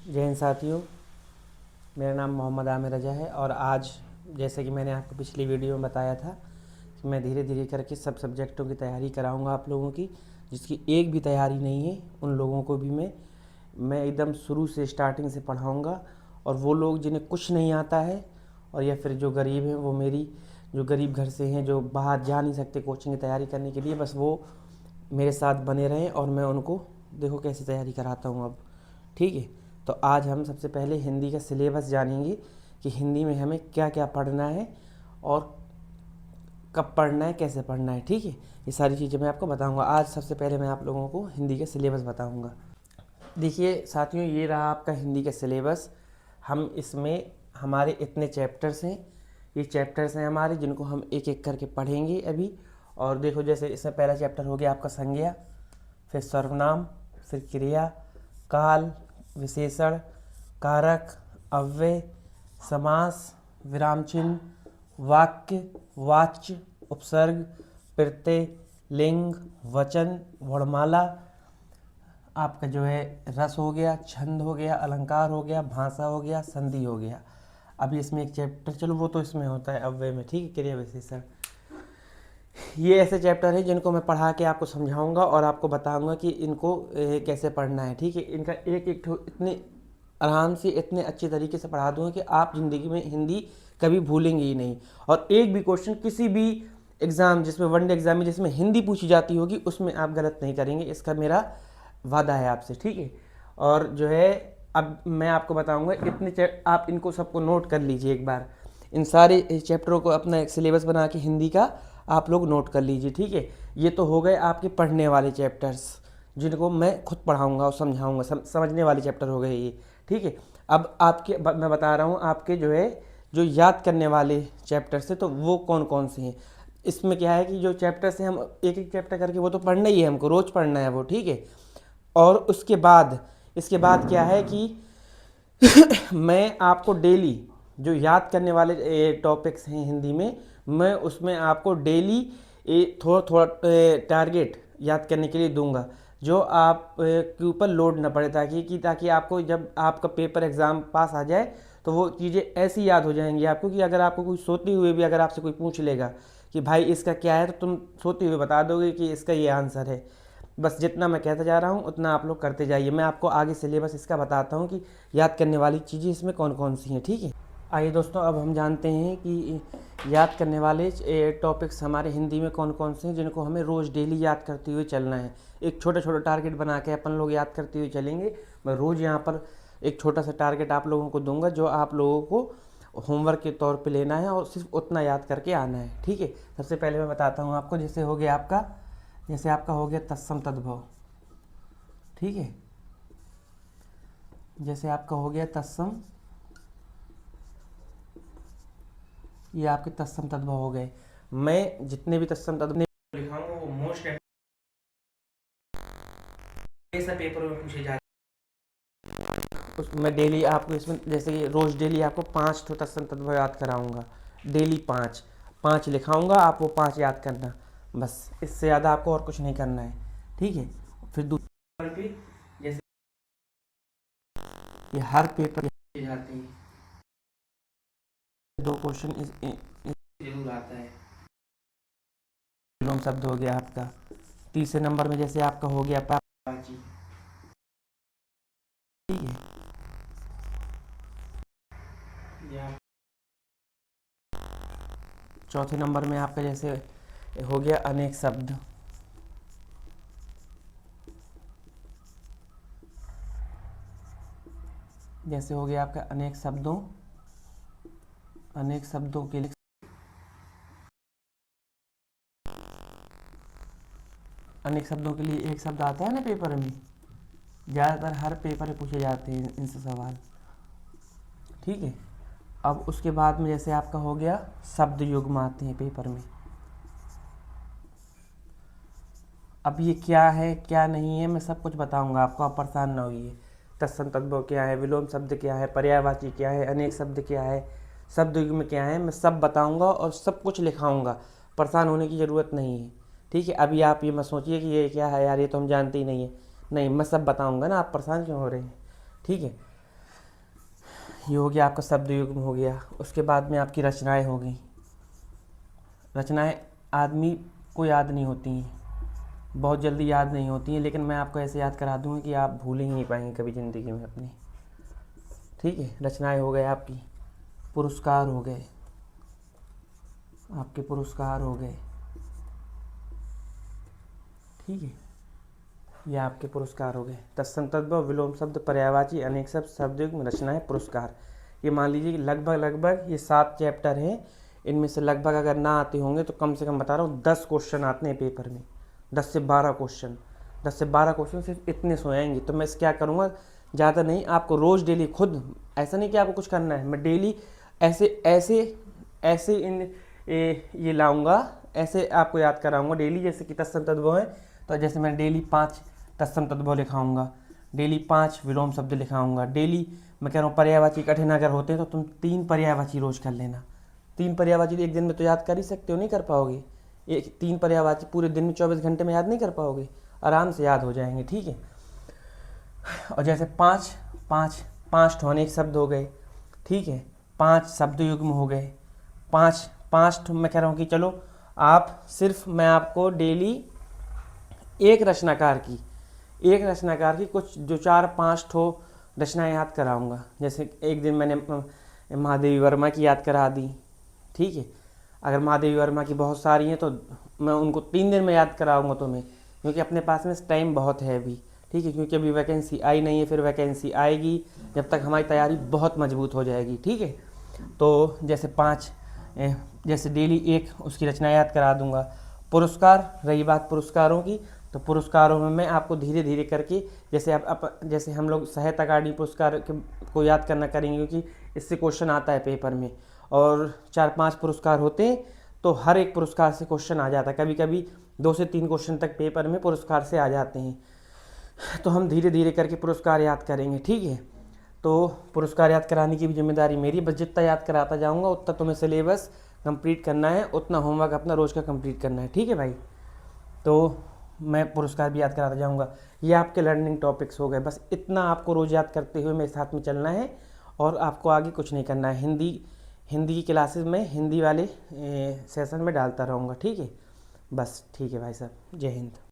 जय हिंद साथियों। मेरा नाम मोहम्मद आमिर रजा है और आज जैसे कि मैंने आपको पिछली वीडियो में बताया था कि मैं धीरे धीरे करके सब सब्जेक्टों की तैयारी कराऊंगा आप लोगों की। जिसकी एक भी तैयारी नहीं है उन लोगों को भी मैं एकदम शुरू से स्टार्टिंग से पढ़ाऊंगा। और वो लोग जिन्हें कुछ नहीं आता है और या फिर जो गरीब हैं, वो मेरी जो गरीब घर से हैं, जो बाहर जा नहीं सकते कोचिंग की तैयारी करने के लिए, बस वो मेरे साथ बने रहें और मैं उनको देखो कैसे तैयारी कराता हूँ अब। ठीक है, तो आज हम सबसे पहले हिंदी का सिलेबस जानेंगे कि हिंदी में हमें क्या क्या पढ़ना है और कब पढ़ना है, कैसे पढ़ना है। ठीक है, ये सारी चीज़ें मैं आपको बताऊंगा। आज सबसे पहले मैं आप लोगों को हिंदी का सिलेबस बताऊंगा। देखिए साथियों, ये रहा आपका हिंदी का सिलेबस। हम इसमें हमारे इतने चैप्टर्स हैं, ये चैप्टर्स हैं हमारे जिनको हम एक एक करके पढ़ेंगे अभी। और देखो, जैसे इसमें पहला चैप्टर हो गया आपका संज्ञा, फिर सर्वनाम, फिर क्रिया, काल, विशेषण, कारक, अव्यय, समास, विराम चिन्ह, वाक्य, वाच्य, उपसर्ग, प्रत्यय, लिंग, वचन, वर्णमाला, आपका जो है रस हो गया, छंद हो गया, अलंकार हो गया, भाषा हो गया, संधि हो गया। अभी इसमें एक चैप्टर, चलो वो तो इसमें होता है अव्यय में, ठीक है, क्रिया विशेषण। ये ऐसे चैप्टर हैं जिनको मैं पढ़ा के आपको समझाऊंगा और आपको बताऊंगा कि इनको कैसे पढ़ना है। ठीक है, इनका एक एक इतने आराम से, इतने अच्छे तरीके से पढ़ा दूंगा कि आप ज़िंदगी में हिंदी कभी भूलेंगे ही नहीं। और एक भी क्वेश्चन किसी भी एग्ज़ाम, जिसमें वनडे एग्ज़ाम में जिसमें हिंदी पूछी जाती होगी, उसमें आप गलत नहीं करेंगे, इसका मेरा वादा है आपसे। ठीक है, और जो है अब मैं आपको बताऊंगा इतने आप इनको सबको नोट कर लीजिए एक बार। इन सारे चैप्टरों को अपना एक सिलेबस बना के हिंदी का आप लोग नोट कर लीजिए। ठीक है, ये तो हो गए आपके पढ़ने वाले चैप्टर्स जिनको मैं खुद पढ़ाऊंगा और समझाऊंगा, समझने वाले चैप्टर हो गए ये। ठीक है, अब आपके मैं बता रहा हूँ आपके जो है जो याद करने वाले चैप्टर्स है, तो वो कौन कौन से हैं। इसमें क्या है कि जो चैप्टर्स हैं, हम एक एक चैप्टर करके वो तो पढ़ना ही है, हमको रोज़ पढ़ना है वो। ठीक है, और उसके बाद इसके बाद क्या है कि मैं आपको डेली जो याद करने वाले टॉपिक्स हैं हिंदी में, मैं उसमें आपको डेली थोड़ा थोड़ा टारगेट याद करने के लिए दूंगा, जो आप के ऊपर लोड ना पड़े, ताकि आपको जब आपका पेपर एग्ज़ाम पास आ जाए तो वो चीज़ें ऐसी याद हो जाएंगी आपको कि अगर आपको कोई सोते हुए भी अगर आपसे कोई पूछ लेगा कि भाई इसका क्या है, तो तुम सोते हुए बता दोगे कि इसका ये आंसर है। बस जितना मैं कहता जा रहा हूँ उतना आप लोग करते जाइए। मैं आपको आगे सिलेबस इसका बताता हूँ कि याद करने वाली चीज़ें इसमें कौन कौन सी हैं। ठीक है, आइए दोस्तों, अब हम जानते हैं कि याद करने वाले टॉपिक्स हमारे हिंदी में कौन कौन से हैं जिनको हमें रोज़ डेली याद करते हुए चलना है। एक छोटा छोटा टारगेट बना के अपन लोग याद करते हुए चलेंगे। मैं रोज़ यहाँ पर एक छोटा सा टारगेट आप लोगों को दूंगा, जो आप लोगों को होमवर्क के तौर पे लेना है और सिर्फ उतना याद करके आना है। ठीक है, सबसे पहले मैं बताता हूँ आपको। जैसे आपका हो गया तत्सम तद्भव। ठीक है, जैसे आपका हो गया तत्सम, ये आपके तत्सम तद्भव हो गए। मैं जितने भी तत्सम तद्भव लिखाऊंगा वो मोस्ट ऐसा पेपर में पूछे जाते हैं। मैं डेली आपको इसमें, जैसे कि रोज डेली आपको 5 तो तत्सम तद्भव याद कराऊंगा। डेली 5 5 लिखाऊंगा, आप वो 5 याद करना, बस इससे ज़्यादा आपको और कुछ नहीं करना है। ठीक है, फिर दूसरे पे जैसे ये हर पेपर जाते हैं, 2 क्वेश्चन जरूर आता है। विलोम शब्द हो गया आपका। तीसरे नंबर में जैसे आपका हो गया पाची। ठीक है, या चौथे नंबर में आपका जैसे हो गया अनेक शब्द। जैसे हो गया आपका अनेक शब्दों के लिए, अनेक शब्दों के लिए एक शब्द आता है ना पेपर में, ज़्यादातर हर पेपर में पूछे जाते हैं इनसे सवाल। ठीक है, अब उसके बाद में जैसे आपका हो गया शब्द युग्म आते हैं पेपर में। अब ये क्या है क्या नहीं है मैं सब कुछ बताऊंगा आपको, आप परेशान ना होइए। तत्सम तद्भव क्या है, विलोम शब्द क्या है, पर्यायवाची क्या है, अनेक शब्द क्या है, शब्द युग्म क्या है, मैं सब बताऊंगा और सब कुछ लिखाऊंगा। परेशान होने की ज़रूरत नहीं है। ठीक है, अभी आप ये मत सोचिए कि ये क्या है यार, ये तो हम जानते ही नहीं है। नहीं, मैं सब बताऊंगा ना, आप परेशान क्यों हो रहे हैं। ठीक है, ये हो गया आपका शब्द युग्म हो गया। उसके बाद में आपकी रचनाएं हो गई। रचनाएं आदमी को याद नहीं होती हैं, बहुत जल्दी याद नहीं होती हैं, लेकिन मैं आपको ऐसे याद करा दूँगा कि आप भूल ही नहीं पाएंगे कभी ज़िंदगी में अपनी। ठीक है, रचनाएं हो गए आपकी। पुरस्कार हो गए आपके, पुरस्कार हो गए। ठीक है, ये आपके पुरस्कार हो गए। तत्सम तद्भव, विलोम शब्द, पर्यायवाची, अनेक शब्द, शब्दयुग्म, रचनाएं, पुरस्कार। ये मान लीजिए कि लगभग ये 7 चैप्टर हैं। इनमें से लगभग अगर ना आते होंगे तो कम से कम बता रहा हूँ 10 क्वेश्चन आते हैं पेपर में, 10 से 12 क्वेश्चन। 10 से 12 क्वेश्चन सिर्फ इतने सो आएंगे। तो मैं क्या करूँगा, ज़्यादा नहीं, आपको रोज़ डेली खुद, ऐसा नहीं कि आपको कुछ करना है, मैं डेली ऐसे ऐसे ऐसे ये लाऊंगा, ऐसे आपको याद कराऊंगा डेली। जैसे कि तत्सम तद्भव है तो जैसे मैं डेली 5 तत्सम तद्भव लिखाऊंगा, डेली 5 विलोम शब्द लिखाऊंगा, डेली मैं कह रहा हूँ पर्यायवाची कठिन अगर होते हैं तो तुम 3 पर्यायवाची रोज कर लेना। 3 पर्यायवाची एक दिन में तो याद कर ही सकते हो, नहीं कर पाओगे। 3 पर्यायवाची पूरे दिन में 24 घंटे में याद नहीं कर पाओगे, आराम से याद हो जाएंगे। ठीक है, और जैसे 5 ठो अनेक शब्द हो गए। ठीक है, 5 शब्द युग्म हो गए। 5 मैं कह रहा हूँ कि चलो आप सिर्फ, मैं आपको डेली एक रचनाकार की कुछ जो 4-5 ठो रचनाएं याद कराऊंगा। जैसे एक दिन मैंने महादेवी वर्मा की याद करा दी। ठीक है, अगर महादेवी वर्मा की बहुत सारी हैं तो मैं उनको 3 दिन में याद कराऊंगा तुम्हें, क्योंकि अपने पास में टाइम बहुत है अभी। ठीक है, क्योंकि अभी वैकेंसी आई नहीं है, फिर वैकेंसी आएगी, जब तक हमारी तैयारी बहुत मजबूत हो जाएगी। ठीक है, तो जैसे 5 जैसे डेली एक उसकी रचना याद करा दूंगा। पुरस्कार, रही बात पुरस्कारों की, तो पुरस्कारों में मैं आपको धीरे धीरे करके, जैसे हम लोग साहित्य अकादमी पुरस्कार को याद करना करेंगे, क्योंकि इससे क्वेश्चन आता है पेपर में, और 4-5 पुरस्कार होते हैं, तो हर एक पुरस्कार से क्वेश्चन आ जाता है। कभी कभी 2 से 3 क्वेश्चन तक पेपर में पुरस्कार से आ जाते हैं। तो हम धीरे धीरे करके पुरस्कार याद करेंगे। ठीक है, तो पुरस्कार याद कराने की भी जिम्मेदारी मेरी। बस जितना याद कराता जाऊँगा उतना तुम्हें सिलेबस कंप्लीट करना है, उतना होमवर्क अपना रोज़ का कंप्लीट करना है। ठीक है भाई, तो मैं पुरस्कार भी याद कराता जाऊँगा। ये आपके लर्निंग टॉपिक्स हो गए, बस इतना आपको रोज़ याद करते हुए मेरे साथ में चलना है, और आपको आगे कुछ नहीं करना है। हिंदी की क्लासेस में, हिंदी वाले सेशन में डालता रहूँगा। ठीक है, बस ठीक है भाई साहब, जय हिंद।